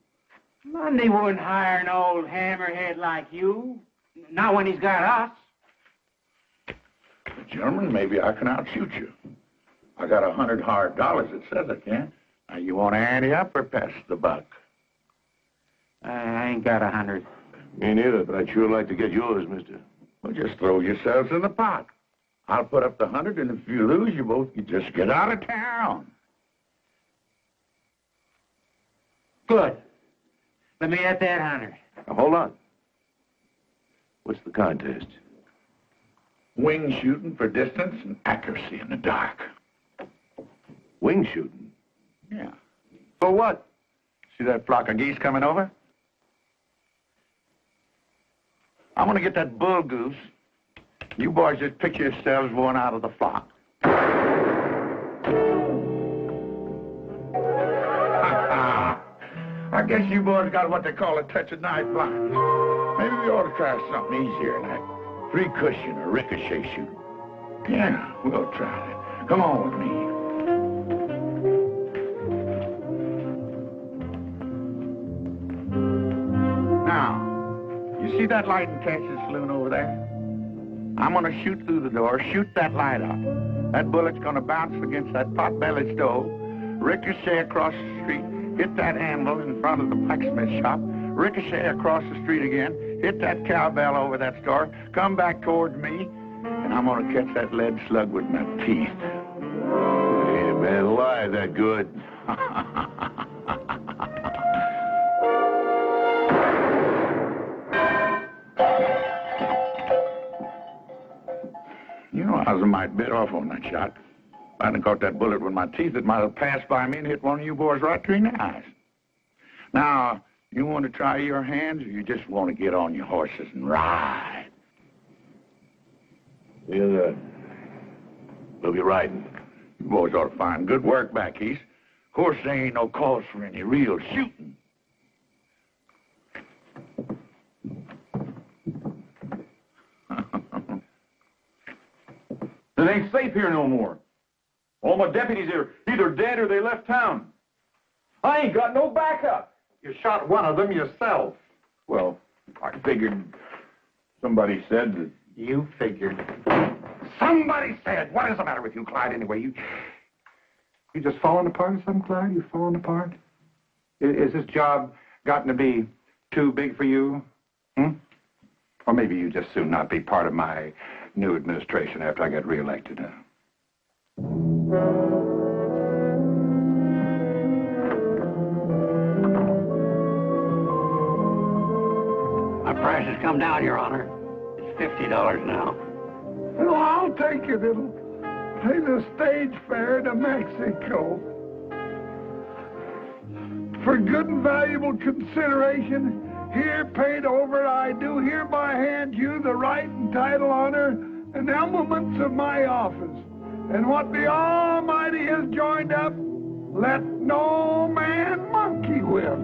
Lundy wouldn't hire an old hammerhead like you. Not when he's got us. Gentlemen, maybe I can outshoot you. I got $100 hard dollars that says I can. Now, you want to ante up or pass the buck? I ain't got 100. Me neither, but I'd sure like to get yours, mister. Well, just throw yourselves in the pot. I'll put up the 100, and if you lose, you both can just get out of town. Good. Let me at that 100. Now, hold on. What's the contest? Wing shooting for distance and accuracy in the dark. Wing shooting? Yeah. For what? See that flock of geese coming over? I'm gonna get that bull goose. You boys just picture yourselves going out of the flock. I guess you boys got what they call a touch of night blindness. Maybe we ought to try something easier, like free cushion or ricochet shooting. Yeah, we'll try that. Come on with me. Now, you see that light in Cassius' saloon over there? I'm gonna shoot through the door, shoot that light up. That bullet's gonna bounce against that pot-bellied stove, ricochet across the street, hit that anvil in front of the blacksmith shop, ricochet across the street again, hit that cowbell over that store, come back towards me, and I'm gonna catch that lead slug with my teeth. Ain't a man alive that good. You know, I was a mite bit off on that shot. If I hadn't caught that bullet with my teeth, it might have passed by me and hit one of you boys right between the eyes. Now, you want to try your hands, or you just want to get on your horses and ride? We'll be riding. You boys ought to find good work back east. Of course, there ain't no cause for any real shooting. It ain't safe here no more. All my deputies are either dead or they left town. I ain't got no backup. You shot one of them yourself. Well, I figured somebody said that... You figured. Somebody said. What is the matter with you, Clyde, anyway? You just falling apart or something, Clyde? You falling apart? Is this job gotten to be too big for you? Or maybe you just soon not be part of my new administration after I get reelected. My price has come down, Your Honor. It's $50 now. Well, I'll take it. It'll pay the stage fare to Mexico. For good and valuable consideration, here paid over, I do hereby hand you the right and title, honor, and elements of my office. And what the Almighty has joined up, let no man monkey with.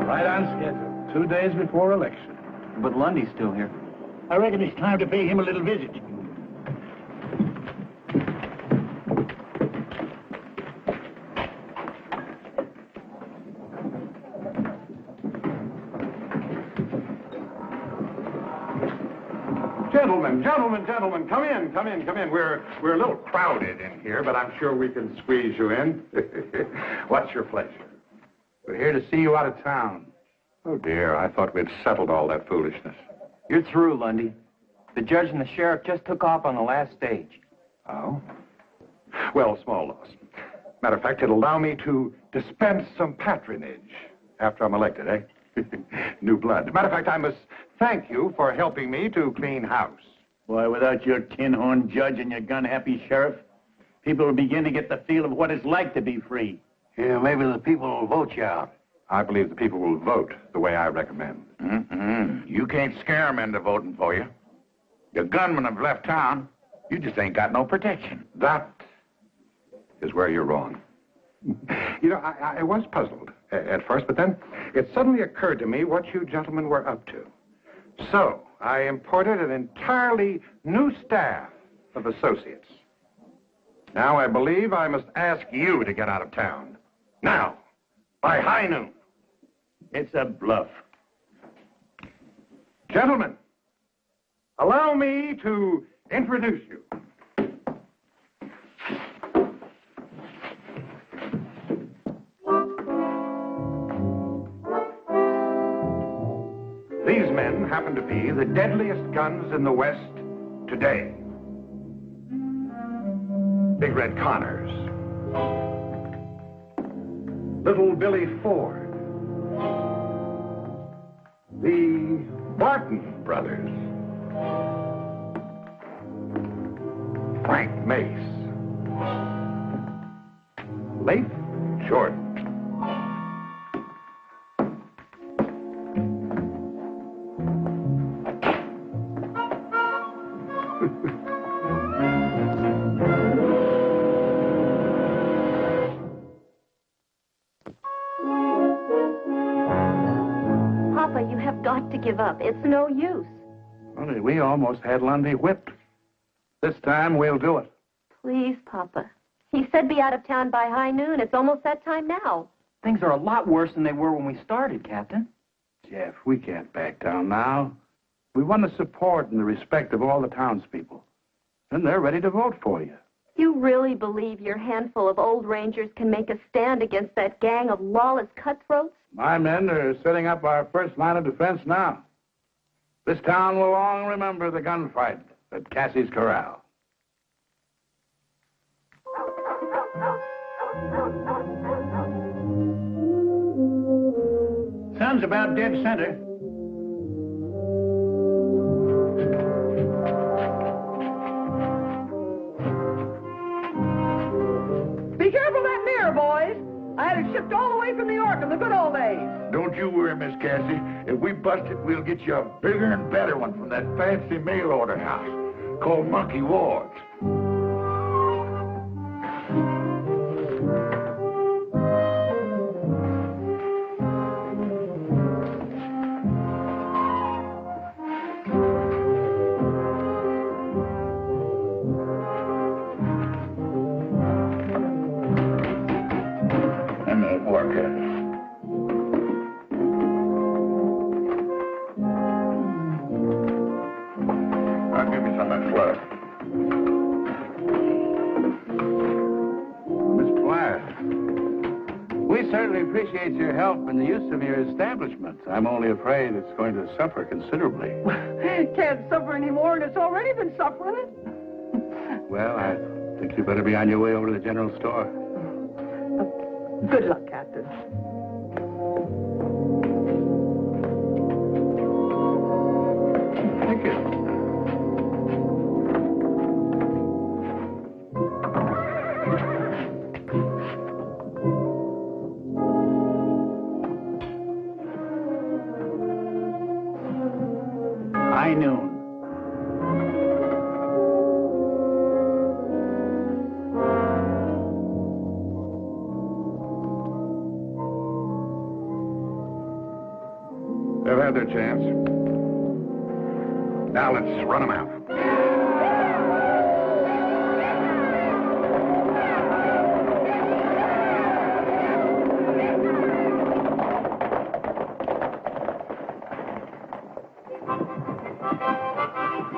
Right on schedule. 2 days before election. But Lundy's still here. I reckon it's time to pay him a little visit. Gentlemen, come in. We're a little crowded in here, but I'm sure we can squeeze you in. What's your pleasure? We're here to see you out of town. Oh, dear, I thought we'd settled all that foolishness. You're through, Lundy. The judge and the sheriff just took off on the last stage. Oh? Well, small loss. Matter of fact, it'll allow me to dispense some patronage after I'm elected, eh? New blood. Matter of fact, I must thank you for helping me to clean house. Why, without your tinhorn judge and your gun-happy sheriff, people will begin to get the feel of what it's like to be free. Yeah, maybe the people will vote you out. I believe the people will vote the way I recommend. You can't scare them into voting for you. Your gunmen have left town. You just ain't got no protection. That is where you're wrong. You know, I was puzzled at first, but then it suddenly occurred to me what you gentlemen were up to. So I imported an entirely new staff of associates. Now I believe I must ask you to get out of town. Now, by high noon. It's a bluff. Gentlemen, allow me to introduce you. These men happen to be the deadliest guns in the West today. Big Red Connors. Little Billy Ford. The Barton brothers. Frank Mace. Leif Jordan. Papa, you have got to give up. It's no use. Well, we almost had Lundy whipped. This time we'll do it. Please, Papa. He said be out of town by high noon. It's almost that time now. Things are a lot worse than they were when we started, Captain. Jeff, we can't back down now. We won the support and the respect of all the townspeople. And they're ready to vote for you. You really believe your handful of old rangers can make a stand against that gang of lawless cutthroats? My men are setting up our first line of defense now. This town will long remember the gunfight at Cassie's Corral. Sun's about dead center. Be careful of that mirror, boys. I had it shipped all the way from New York in the good old days. Don't you worry, Miss Cassie. If we bust it, we'll get you a bigger and better one from that fancy mail order house called Monkey Ward's. I'll give you some of that fluff. Miss Platt, we certainly appreciate your help in the use of your establishment. I'm only afraid it's going to suffer considerably. Can't suffer anymore, and it's already been suffering. Well, I think you better be on your way over to the general store. Good luck, Captain. Thank you. High noon. They've had their chance. Now let's run them out.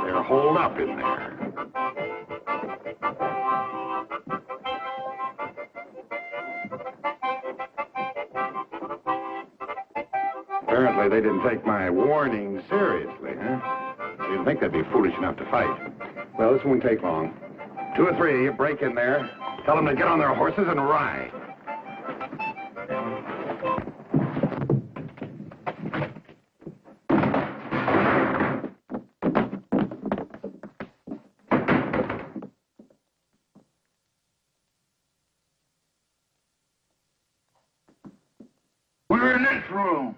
They're holed up in there. Apparently they didn't take my warning seriously, huh? I didn't think they'd be foolish enough to fight. Well, this won't take long. 2 or 3, you break in there, tell them to get on their horses and ride. We're in this room.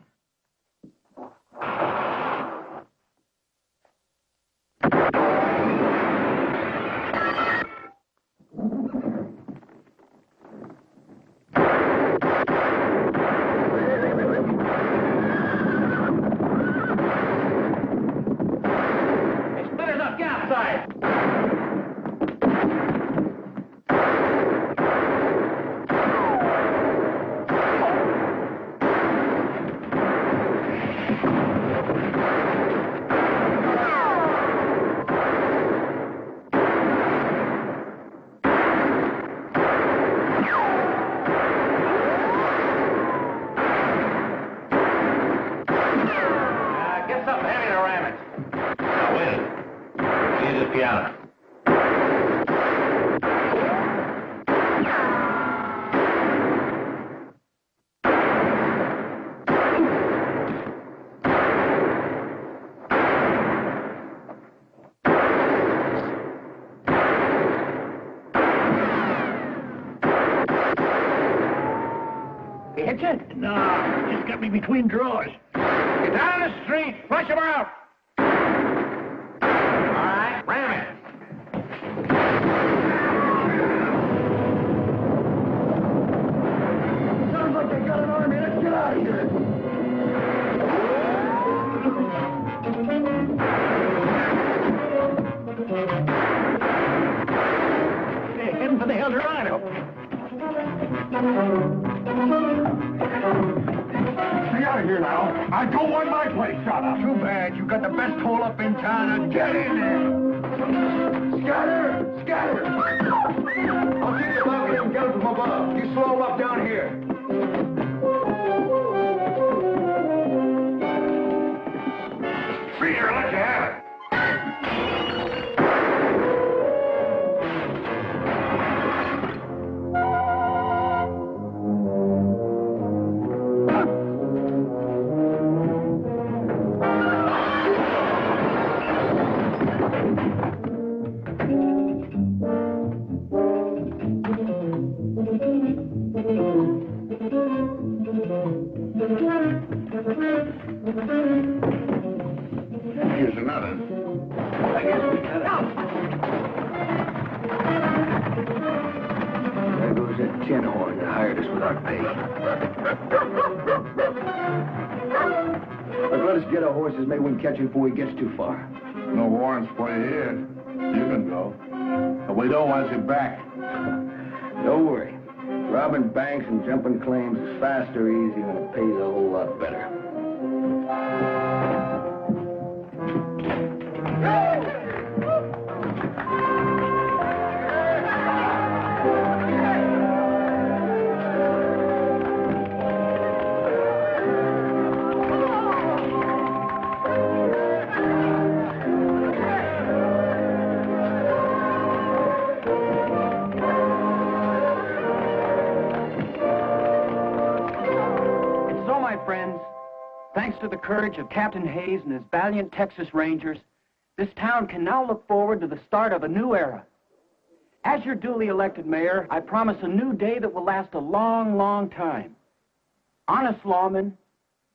the piano. Hit you? No, just got me between drawers. Get down the street. Flush him out. All right, ram it. Sounds like they got an army. Let's get out of here. They're heading for the Eldorado. Stay out of here now. I don't want my place shot up. Too bad. You got the best hole up in town. Now get in there. Scatter! Scatter! I'll keep the bucket and get it from above. You slow him up down here. Free here, let you have it. Here's another. I guess we got out. There goes that tinhorn that hired us without pay. But let us get our horses. Maybe we can catch him before he gets too far. No warrants for you here. You can go. But we don't want you back. Don't worry. Robbing banks and jumping claims is fast or easy and it pays a whole lot better. Thanks to the courage of Captain Hayes and his valiant Texas Rangers, this town can now look forward to the start of a new era. As your duly elected mayor, I promise a new day that will last a long, long time. Honest lawmen,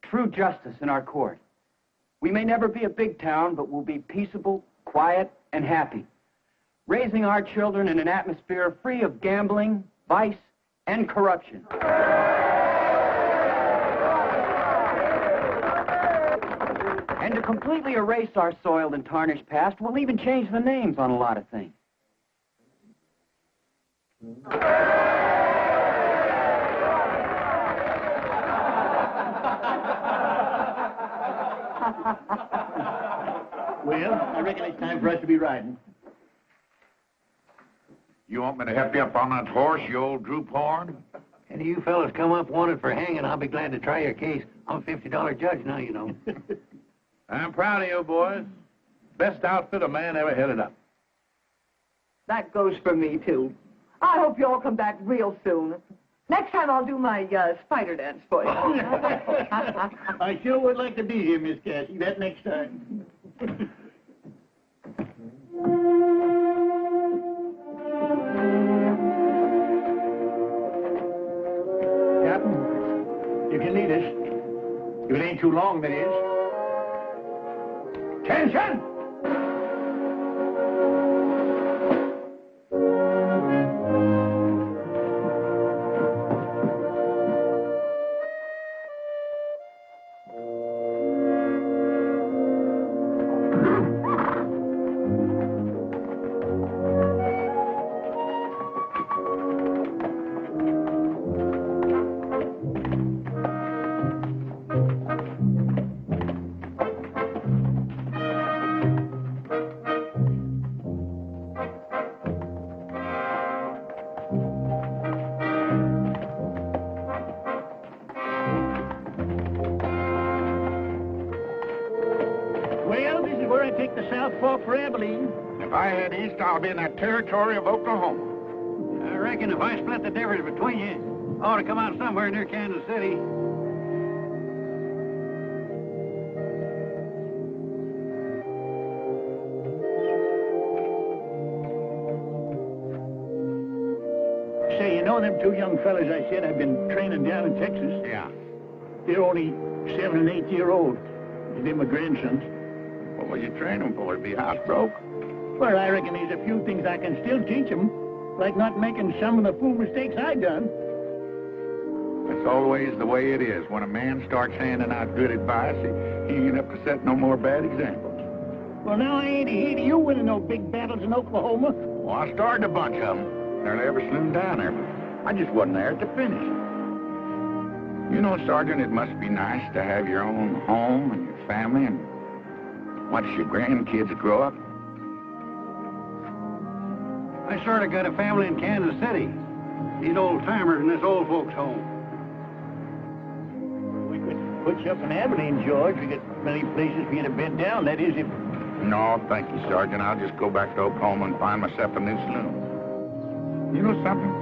true justice in our court. We may never be a big town, but we'll be peaceable, quiet, and happy, raising our children in an atmosphere free of gambling, vice, and corruption. And to completely erase our soiled and tarnished past, we'll even change the names on a lot of things. Well, I reckon it's time for us to be riding. You want me to help you up on that horse, you old droop horn? Any of you fellas come up wanted for hanging, I'll be glad to try your case. I'm a $50 judge now, you know. I'm proud of you, boys. Best outfit a man ever headed up. That goes for me, too. I hope you all come back real soon. Next time I'll do my spider dance for you. I sure would like to be here, Miss Cassie. That next time. Captain, you can lead us. If it ain't too long, that is. Attention! If I head east, I'll be in that territory of Oklahoma. I reckon if I split the difference between you, I ought to come out somewhere near Kansas City. Say, you know them two young fellas I said I've been training down in Texas? Yeah. They're only 7 and 8 year old. They're my grandsons. What will you train them for? To be housebroke? Well, I reckon there's a few things I can still teach them, like not making some of the fool mistakes I done. That's always the way it is. When a man starts handing out good advice, he ain't up to set no more bad examples. Well, now I ain't ahead of you winning no big battles in Oklahoma. Well, I started a bunch of them. Nearly every saloon down there, but I just wasn't there at the finish. You know, Sergeant, it must be nice to have your own home and your family and watch your grandkids grow up. I sort of got a family in Kansas City. These old-timers in this old folks' home. We could put you up in Abilene, George. We got many places for you to bed down. That is, if... No, thank you, Sergeant. I'll just go back to Oklahoma and find myself a new saloon. You know something?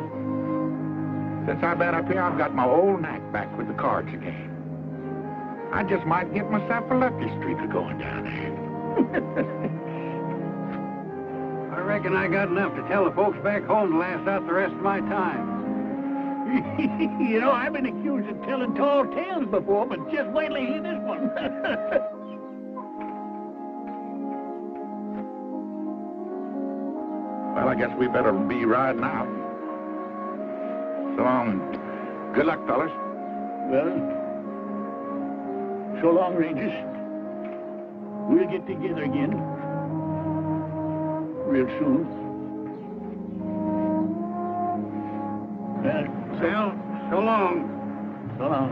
Since I've been up here, I've got my old knack back with the cards again. I just might get myself a lucky streak of going down there. I reckon I got enough to tell the folks back home to last out the rest of my time. You know, I've been accused of telling tall tales before, but just wait till you hear this one. Well, I guess we better be riding out. So long. Good luck, fellas. Well, so long, Rangers. We'll get together again. Real soon. Well, so long. So long.